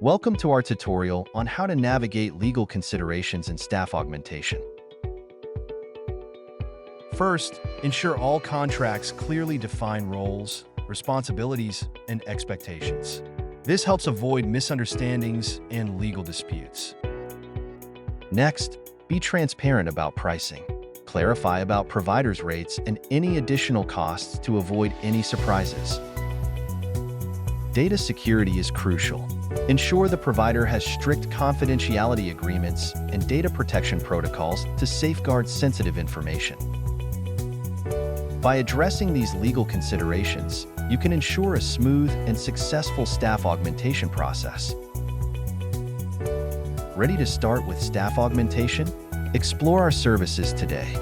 Welcome to our tutorial on how to navigate legal considerations in staff augmentation. First, ensure all contracts clearly define roles, responsibilities, and expectations. This helps avoid misunderstandings and legal disputes. Next, be transparent about pricing. Clarify about providers' rates and any additional costs to avoid any surprises. Data security is crucial. Ensure the provider has strict confidentiality agreements and data protection protocols to safeguard sensitive information. By addressing these legal considerations, you can ensure a smooth and successful staff augmentation process. Ready to start with staff augmentation? Explore our services today.